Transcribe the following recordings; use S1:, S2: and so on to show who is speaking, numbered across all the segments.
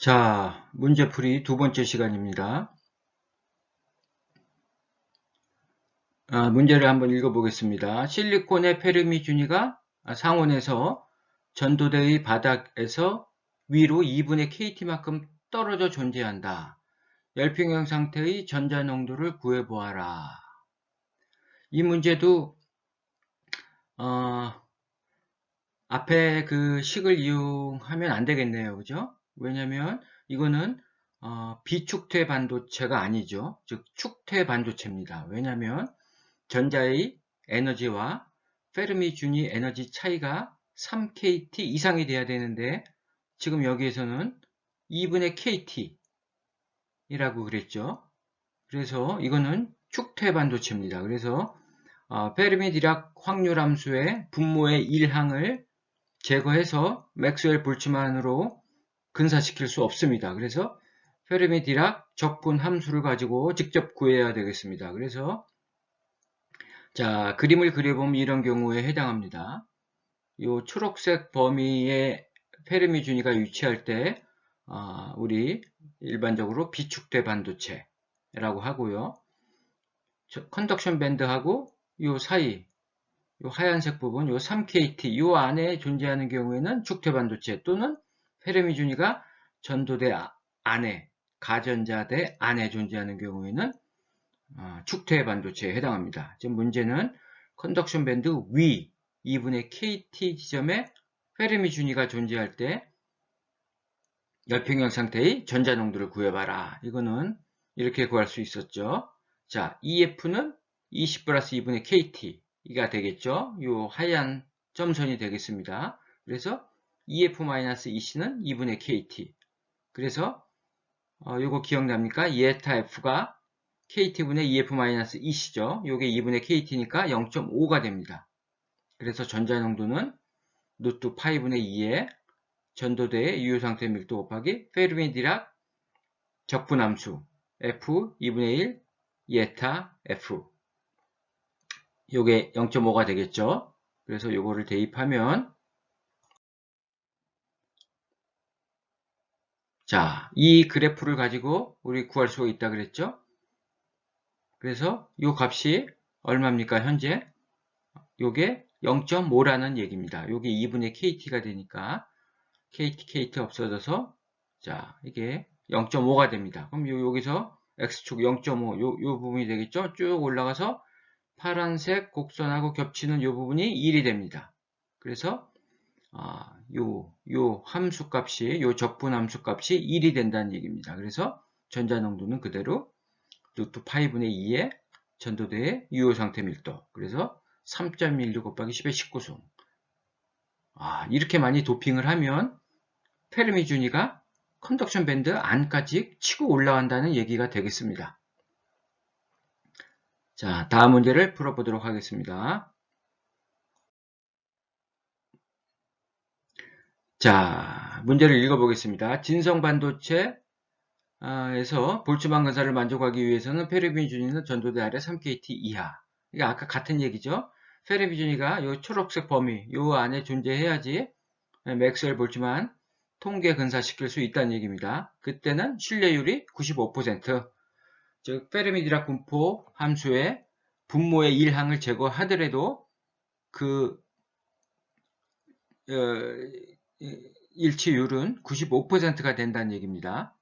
S1: 자, 문제풀이 두 번째 시간입니다. 문제를 한번 읽어보겠습니다. 실리콘의 페르미 준위가 상온에서 전도대의 바닥에서 위로 2분의 kT만큼 떨어져 존재한다. 열평형 상태의 전자 농도를 구해보아라. 이 문제도 앞에 그 식을 이용하면 안 되겠네요. 그죠? 왜냐면 이거는 비축퇴 반도체가 아니죠. 즉 축퇴 반도체입니다. 왜냐면 전자의 에너지와 페르미 준위 에너지 차이가 3kT 이상이 돼야 되는데 지금 여기에서는 2분의 kT이라고 그랬죠. 그래서 이거는 축퇴 반도체입니다. 그래서 페르미 디락 확률 함수의 분모의 1항을 제거해서 맥스웰 볼츠만으로 근사시킬 수 없습니다. 그래서 페르미 디락 적분 함수를 가지고 직접 구해야 되겠습니다. 그래서 자, 그림을 그려보면 이런 경우에 해당합니다. 이 초록색 범위에 페르미 준위가 위치할 때 우리 일반적으로 비축대 반도체라고 하고요. 컨덕션 밴드하고 이 사이 이 하얀색 부분, 이 3kT, 이 안에 존재하는 경우에는 축대 반도체 또는 페르미 준위가 전도대 안에, 가전자대 안에 존재하는 경우에는 축퇴 반도체에 해당합니다. 지금 문제는 컨덕션 밴드 위 2분의 KT 지점에 페르미 준위가 존재할 때 열평형 상태의 전자 농도를 구해봐라. 이거는 이렇게 구할 수 있었죠. 자, EF는 20 플러스 2분의 KT가 되겠죠. 이 하얀 점선이 되겠습니다. 그래서 EF-EC는 2분의 KT. 그래서 이거 기억납니까? 이에타 F가 KT분의 EF-EC죠. 요게 2분의 KT니까 0.5가 됩니다. 그래서 전자농도는 루트 파이분의 2의 전도대의 유효상태 밀도 곱하기 페르미 디락 적분함수 F 2분의 1 이에타 F 요게 0.5가 되겠죠. 그래서 요거를 대입하면 자, 이 그래프를 가지고 우리 구할 수가 있다 그랬죠. 그래서 요 값이 얼마입니까? 현재 요게 0.5라는 얘기입니다. 요게 2분의 KT가 되니까 KT 없어져서 자 이게 0.5가 됩니다. 그럼 여기서 X축 0.5 요 부분이 되겠죠. 쭉 올라가서 파란색 곡선하고 겹치는 요 부분이 1이 됩니다. 그래서 요 함수값이 요 적분 함수값이 1이 된다는 얘기입니다. 그래서 전자농도는 그대로 루트 파이분의 2의 전도대의 유효상태 밀도. 그래서 3.16 곱하기 10의 19수. 이렇게 많이 도핑을 하면 페르미 준위가 컨덕션 밴드 안까지 치고 올라간다는 얘기가 되겠습니다. 자, 다음 문제를 풀어보도록 하겠습니다. 자, 문제를 읽어보겠습니다. 진성 반도체에서 볼츠만 근사를 만족하기 위해서는 페르미 준위는 전도대 아래 3kT 이하. 이게 아까 같은 얘기죠. 페르미 준위가 이 초록색 범위, 이 안에 존재해야지 맥스웰 볼츠만 통계 근사시킬 수 있다는 얘기입니다. 그때는 신뢰율이 95%, 즉 페르미 디락 분포 함수의 분모의 1항을 제거하더라도 그 일치율은 95%가 된다는 얘기입니다.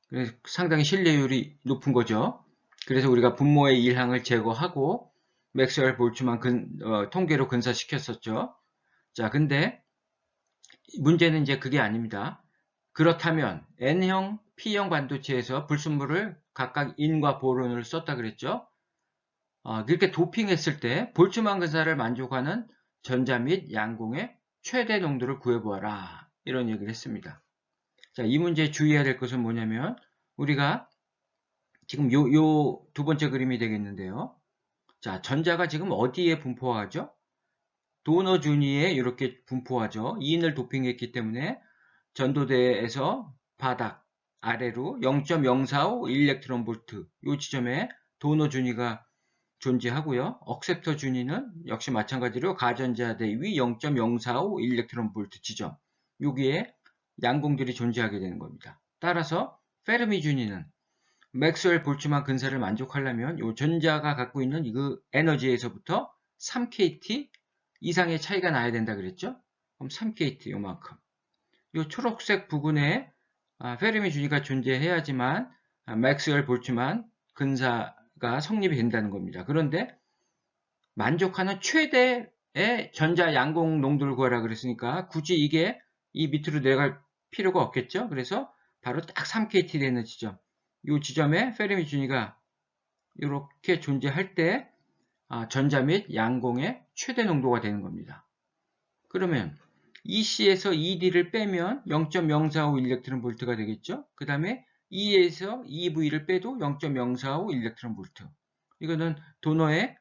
S1: 그래서 상당히 신뢰율이 높은 거죠. 그래서 우리가 분모의 1항을 제거하고 맥스웰 볼츠만 통계로 근사시켰었죠. 자, 근데 문제는 이제 그게 아닙니다. 그렇다면 N형, P형 반도체에서 불순물을 각각 인과 보론을 썼다 그랬죠. 그렇게 도핑했을 때 볼츠만 근사를 만족하는 전자 및 양공의 최대 농도를 구해보아라. 이런 얘기를 했습니다. 자, 이 문제에 주의해야 될 것은 뭐냐면 우리가 지금 요 두 번째 그림이 되겠는데요. 자, 전자가 지금 어디에 분포하죠? 도너 준위에 이렇게 분포하죠. 2인을 도핑했기 때문에 전도대에서 바닥 아래로 0.045 일렉트론 볼트 이 지점에 도너 준위가 존재하고요. 억셉터 준위는 역시 마찬가지로 가전자 대위 0.045 일렉트론 볼트 지점 여기에 양공들이 존재하게 되는 겁니다. 따라서 페르미 준위는 맥스웰 볼츠만 근사를 만족하려면 이 전자가 갖고 있는 그 에너지에서부터 3kT 이상의 차이가 나야 된다 그랬죠? 그럼 3kT 요만큼. 이 초록색 부분에 페르미 준위가 존재해야지만 맥스웰 볼츠만 근사가 성립이 된다는 겁니다. 그런데 만족하는 최대의 전자 양공 농도를 구하라 그랬으니까 굳이 이게 이 밑으로 내려갈 필요가 없겠죠? 그래서 바로 딱 3kT 되는 지점. 이 지점에 페르미 준위가 이렇게 존재할 때 전자 및 양공의 최대 농도가 되는 겁니다. 그러면 EC에서 ED를 빼면 0.045 일렉트론 볼트가 되겠죠? 그 다음에 E에서 EV를 빼도 0.045 일렉트론 볼트. 이거는 도너의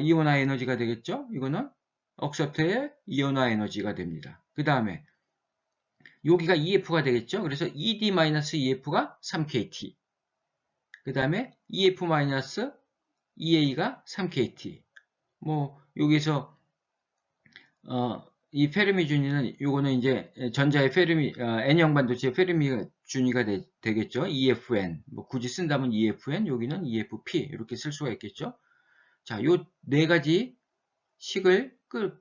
S1: 이온화 에너지가 되겠죠? 이거는 억셉트의 이온화 에너지가 됩니다. 그 다음에 여기가 EF가 되겠죠? 그래서 ED-EF가 3kT. 그 다음에 EF-EA가 3kT. 뭐 여기서 이 페르미 준위는 요거는 이제 전자의 페르미 N형 반도체의 페르미 준위가 되겠죠. EFN. 뭐 굳이 쓴다면 EFN, 여기는 EFP 이렇게 쓸 수가 있겠죠. 자, 요 네 가지 식을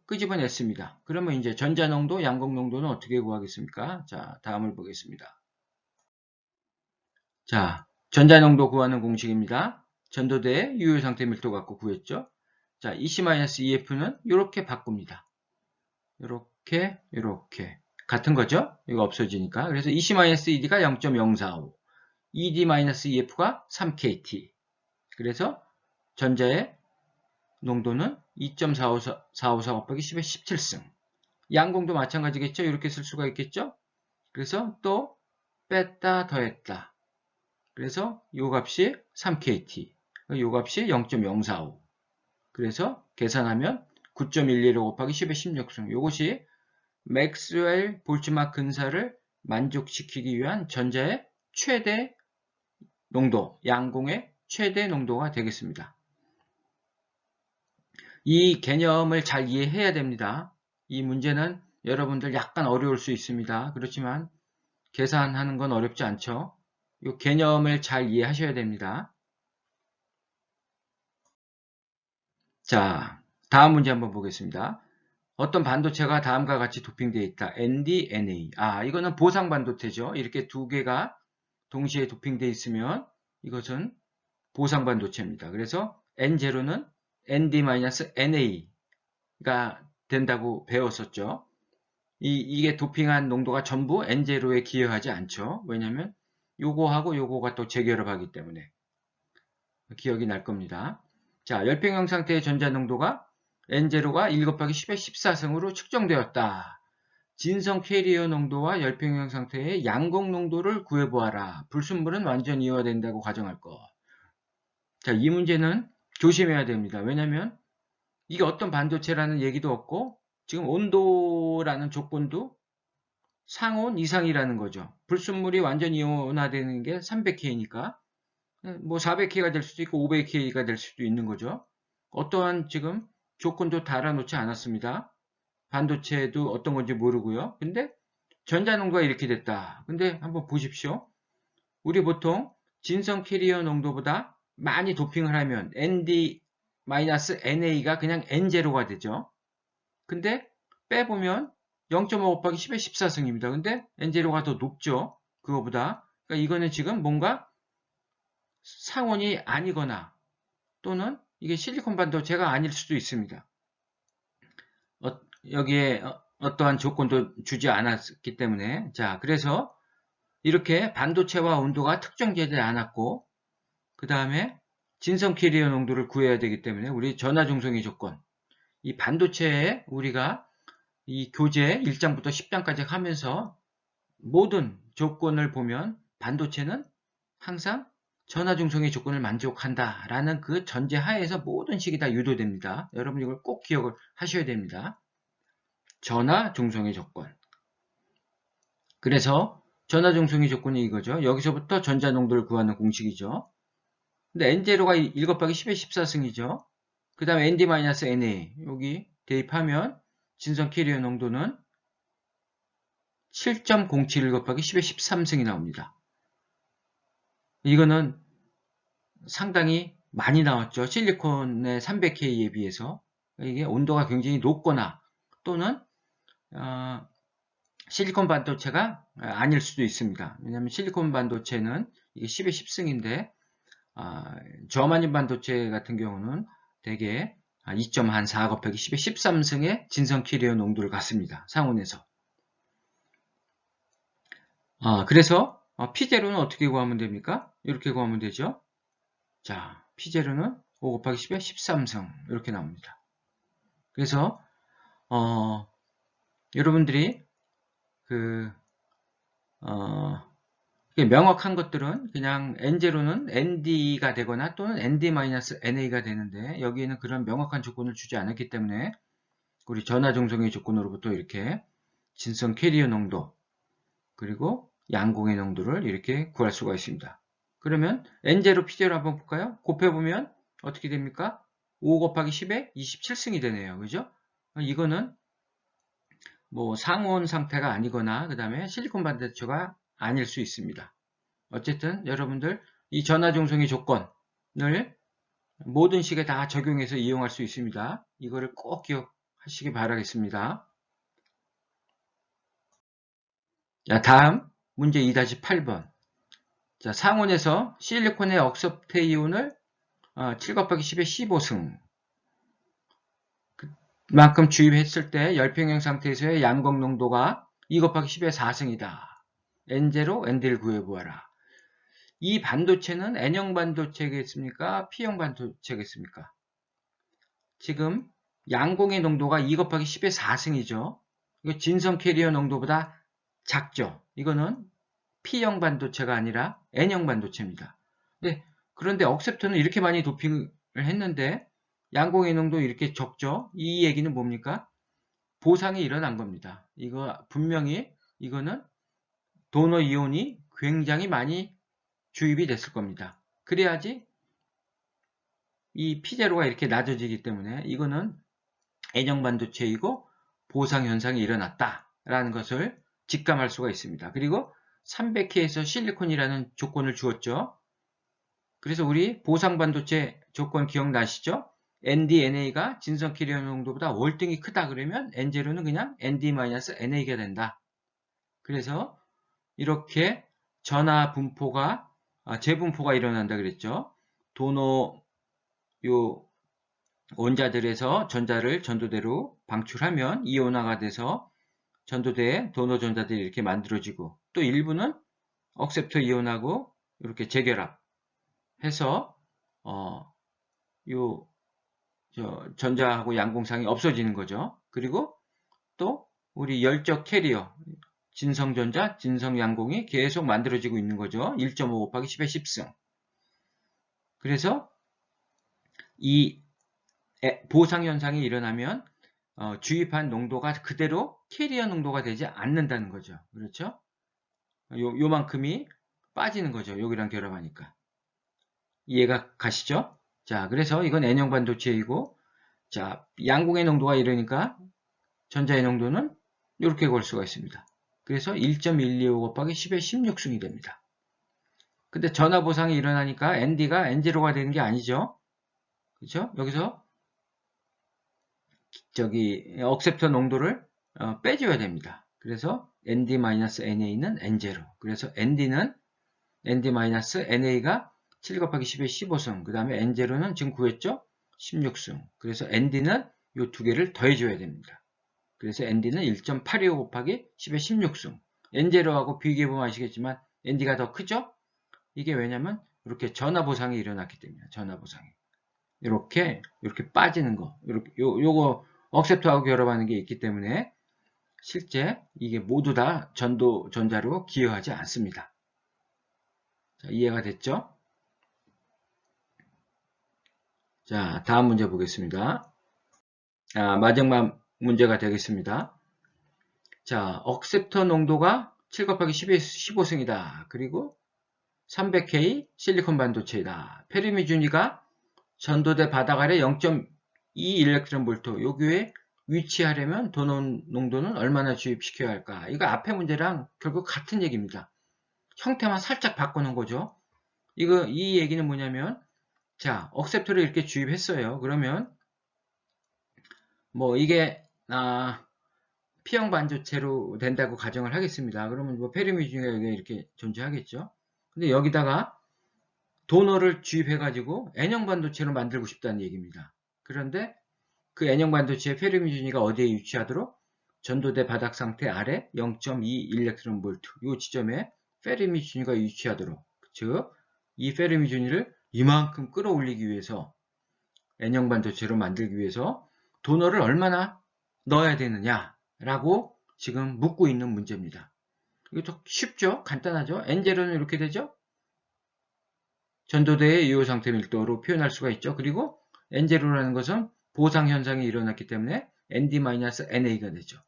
S1: 끄집어냈습니다. 그러면 이제 전자 농도, 양공 농도는 어떻게 구하겠습니까? 자, 다음을 보겠습니다. 자, 전자 농도 구하는 공식입니다. 전도대의 유효 상태 밀도 갖고 구했죠. 자, EC-EF는 이렇게 바꿉니다. 이렇게 같은 거죠? 이거 없어지니까. 그래서 EC-ED가 0.045, ED-EF가 3kT. 그래서 전자의 농도는 2.454 곱하기 10의 17승. 양공도 마찬가지겠죠? 이렇게 쓸 수가 있겠죠? 그래서 또 뺐다 더했다. 그래서 요 값이 3kT, 요 값이 0.045. 그래서 계산하면 9.115 곱하기 10의 16승. 요것이 맥스웰 볼츠만 근사를 만족시키기 위한 전자의 최대 농도, 양공의 최대 농도가 되겠습니다. 이 개념을 잘 이해해야 됩니다. 이 문제는 여러분들 약간 어려울 수 있습니다. 그렇지만 계산하는 건 어렵지 않죠. 이 개념을 잘 이해하셔야 됩니다. 자, 다음 문제 한번 보겠습니다. 어떤 반도체가 다음과 같이 도핑되어 있다. ND, NA. 이거는 보상 반도체죠. 이렇게 두 개가 동시에 도핑되어 있으면 이것은 보상 반도체입니다. 그래서 N0는 ND-NA가 된다고 배웠었죠. 이게 도핑한 농도가 전부 N0에 기여하지 않죠. 왜냐하면 요거하고 요거가 또 재결합하기 때문에 기억이 날 겁니다. 자, 열평형 상태의 전자 농도가 N0가 1 곱하기 10의 14승으로 측정되었다. 진성 캐리어 농도와 열평형 상태의 양공 농도를 구해보아라. 불순물은 완전 이완된다고 가정할 것. 자, 이 문제는 조심해야 됩니다. 왜냐하면 이게 어떤 반도체라는 얘기도 없고 지금 온도라는 조건도 상온 이상이라는 거죠. 불순물이 완전 이온화되는 게 300K니까 뭐 400K가 될 수도 있고 500K가 될 수도 있는 거죠. 어떠한 지금 조건도 달아놓지 않았습니다. 반도체도 어떤 건지 모르고요. 근데 전자농도가 이렇게 됐다. 근데 한번 보십시오. 우리 보통 진성 캐리어 농도보다 많이 도핑을 하면 ND-NA가 그냥 N0가 되죠. 근데 빼보면 0.5 곱하기 10의 14승입니다. 근데 N0가 더 높죠. 그거보다. 그러니까 이거는 지금 뭔가 상온이 아니거나 또는 이게 실리콘 반도체가 아닐 수도 있습니다. 여기에 어떠한 조건도 주지 않았기 때문에. 자, 그래서 이렇게 반도체와 온도가 특정되지 않았고 그 다음에 진성 캐리어 농도를 구해야 되기 때문에 우리 전하 중성의 조건, 이 반도체에 우리가 이 교재 1장부터 10장까지 하면서 모든 조건을 보면 반도체는 항상 전하 중성의 조건을 만족한다라는 그 전제 하에서 모든 식이 다 유도됩니다. 여러분 이걸 꼭 기억을 하셔야 됩니다. 전하 중성의 조건. 그래서 전하 중성의 조건이 이거죠. 여기서부터 전자 농도를 구하는 공식이죠. 근데 N0가 1 곱하기 10의 14승이죠. 그 다음에 ND-NA 여기 대입하면 진성 캐리어 농도는 7.071 곱하기 10의 13승이 나옵니다. 이거는 상당히 많이 나왔죠. 실리콘의 300K에 비해서. 이게 온도가 굉장히 높거나 또는 실리콘 반도체가 아닐 수도 있습니다. 왜냐하면 실리콘 반도체는 이게 10의 10승인데 저만인 반도체 같은 경우는 대개 2.4 곱하기 10의 13승의 진성 캐리어 농도를 갖습니다. 상온에서. 그래서 P0는 어떻게 구하면 됩니까? 이렇게 구하면 되죠. 자, P0는 5 곱하기 10의 13승 이렇게 나옵니다. 그래서 여러분들이 명확한 것들은 그냥 N0는 ND가 되거나 또는 ND-NA가 되는데 여기에는 그런 명확한 조건을 주지 않았기 때문에 우리 전하종성의 조건으로부터 이렇게 진성 캐리어 농도 그리고 양공의 농도를 이렇게 구할 수가 있습니다. 그러면 N0 P0 한번 볼까요? 곱해보면 어떻게 됩니까? 5 곱하기 10에 27승이 되네요. 그죠? 이거는 뭐 상온 상태가 아니거나 그 다음에 실리콘 반도체가 아닐 수 있습니다. 어쨌든 여러분들 이 전하종성의 조건을 모든 식에 다 적용해서 이용할 수 있습니다. 이거를 꼭 기억하시기 바라겠습니다. 자, 다음 문제 2-8번. 자, 상온에서 실리콘의 억섭트이온을 7 곱하기 10의 15승 만큼 주입했을 때 열평형 상태에서의 양광 농도가 2 곱하기 10의 4승이다. N0, N1 구해보아라. 이 반도체는 N형 반도체겠습니까? P형 반도체겠습니까? 지금 양공의 농도가 2 곱하기 10의 4승이죠. 이거 진성 캐리어 농도보다 작죠. 이거는 P형 반도체가 아니라 N형 반도체입니다. 그런데 억셉터는 이렇게 많이 도핑을 했는데 양공의 농도 이렇게 적죠. 이 얘기는 뭡니까? 보상이 일어난 겁니다. 이거 분명히 이거는 도너 이온이 굉장히 많이 주입이 됐을 겁니다. 그래야지 이 P0가 이렇게 낮아지기 때문에 이거는 N형 반도체이고 보상 현상이 일어났다라는 것을 직감할 수가 있습니다. 그리고 300K에서 실리콘이라는 조건을 주었죠. 그래서 우리 보상 반도체 조건 기억나시죠? ND-NA가 진성 캐리어 농도보다 월등히 크다 그러면 N0는 그냥 ND-NA가 된다. 그래서 이렇게 전하 분포가 재분포가 일어난다 그랬죠. 도너 원자들에서 전자를 전도대로 방출하면 이온화가 돼서 전도대에 도너 전자들이 이렇게 만들어지고 또 일부는 억셉터 이온하고 이렇게 재결합해서 전자하고 양공상이 없어지는 거죠. 그리고 또 우리 열적 캐리어 진성전자, 진성양공이 계속 만들어지고 있는 거죠. 1.5 곱하기 10의 10승. 그래서 이 보상현상이 일어나면 주입한 농도가 그대로 캐리어 농도가 되지 않는다는 거죠. 그렇죠? 요만큼이 빠지는 거죠. 여기랑 결합하니까. 이해가 가시죠? 자, 그래서 이건 N형 반도체이고, 자, 양공의 농도가 이러니까 전자의 농도는 이렇게 걸 수가 있습니다. 그래서 1.125 곱하기 10의 16승이 됩니다. 근데 전하 보상이 일어나니까 ND가 N0가 되는 게 아니죠. 그렇죠? 여기서 억셉터 농도를 빼줘야 됩니다. 그래서 ND-NA는 N0. 그래서 ND는 ND-NA가 7 곱하기 10의 15승. 그 다음에 N0는 지금 구했죠? 16승. 그래서 ND는 이 두 개를 더해줘야 됩니다. 그래서 ND는 1.825 곱하기 10의 16승. N0하고 비교해보면 아시겠지만 ND가 더 크죠? 이게 왜냐면 이렇게 전하 보상이 일어났기 때문이에요. 전하 보상이. 이렇게 빠지는 거. 요거 억셉터하고 결합하는 게 있기 때문에 실제 이게 모두 다 전자로 기여하지 않습니다. 자, 이해가 됐죠? 자, 다음 문제 보겠습니다. 마지막 문제가 되겠습니다. 자, 억셉터 농도가 7 곱하기 10의 15승이다. 그리고 300K 실리콘 반도체이다. 페르미 준위가 전도대 바닥 아래 0.2 일렉트론 볼트. 여기에 위치하려면 도너 농도는 얼마나 주입시켜야 할까? 이거 앞에 문제랑 결국 같은 얘기입니다. 형태만 살짝 바꿔놓은 거죠. 이 얘기는 뭐냐면, 자, 억셉터를 이렇게 주입했어요. 그러면, 뭐, 이게, P형 반도체로 된다고 가정을 하겠습니다. 그러면 뭐, 페르미준이가 여기 이렇게 존재하겠죠. 근데 여기다가 도너를 주입해가지고 N형 반도체로 만들고 싶다는 얘기입니다. 그런데 그 N형 반도체의 페르미준이가 어디에 위치하도록? 전도대 바닥 상태 아래 0.2 일렉트론 볼트 이 지점에 페르미준이가 위치하도록, 즉 이 페르미준이를 이만큼 끌어올리기 위해서 N형 반도체로 만들기 위해서 도너를 얼마나 넣어야 되느냐라고 지금 묻고 있는 문제입니다. 이것도 쉽죠? 간단하죠? N0는 이렇게 되죠? 전도대의 유효 상태 밀도로 표현할 수가 있죠. 그리고 N0라는 것은 보상 현상이 일어났기 때문에 ND-NA가 되죠.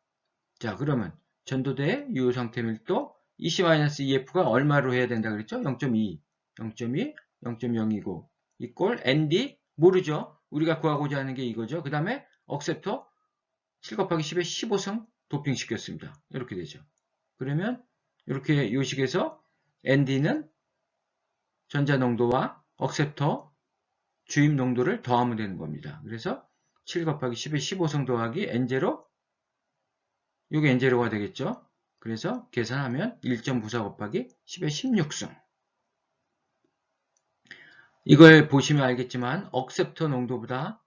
S1: 자, 그러면 전도대의 유효 상태 밀도 EC-EF가 얼마로 해야 된다 그랬죠? 0.2, 0.2, 0.0이고 이꼴 ND 모르죠? 우리가 구하고자 하는 게 이거죠. 그 다음에 억셉터 7 곱하기 10의 15승 도핑 시켰습니다. 이렇게 되죠. 그러면 이렇게 요식에서 ND는 전자 농도와 억셉터 주입 농도를 더하면 되는 겁니다. 그래서 7 곱하기 10의 15승 더하기 N0, 이게 N0가 되겠죠. 그래서 계산하면 1.94 곱하기 10의 16승. 이걸 보시면 알겠지만 억셉터 농도보다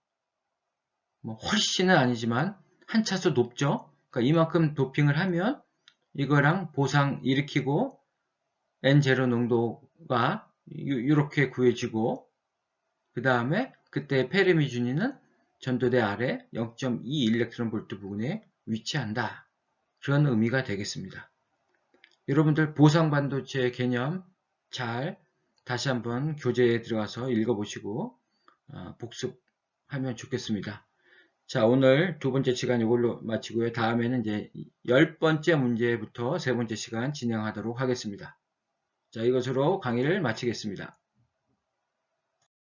S1: 뭐 훨씬은 아니지만 한 차수 높죠. 그러니까 이만큼 도핑을 하면 이거랑 보상 일으키고 N0 농도가 이렇게 구해지고, 그 다음에 그때 페르미준이는 전도대 아래 0.2 일렉트론 볼트 부근에 위치한다. 그런 의미가 되겠습니다. 여러분들 보상 반도체 개념 잘 다시 한번 교재에 들어가서 읽어보시고 복습하면 좋겠습니다. 자, 오늘 두 번째 시간 이걸로 마치고요. 다음에는 이제 10번째 문제부터 세 번째 시간 진행하도록 하겠습니다. 자, 이것으로 강의를 마치겠습니다.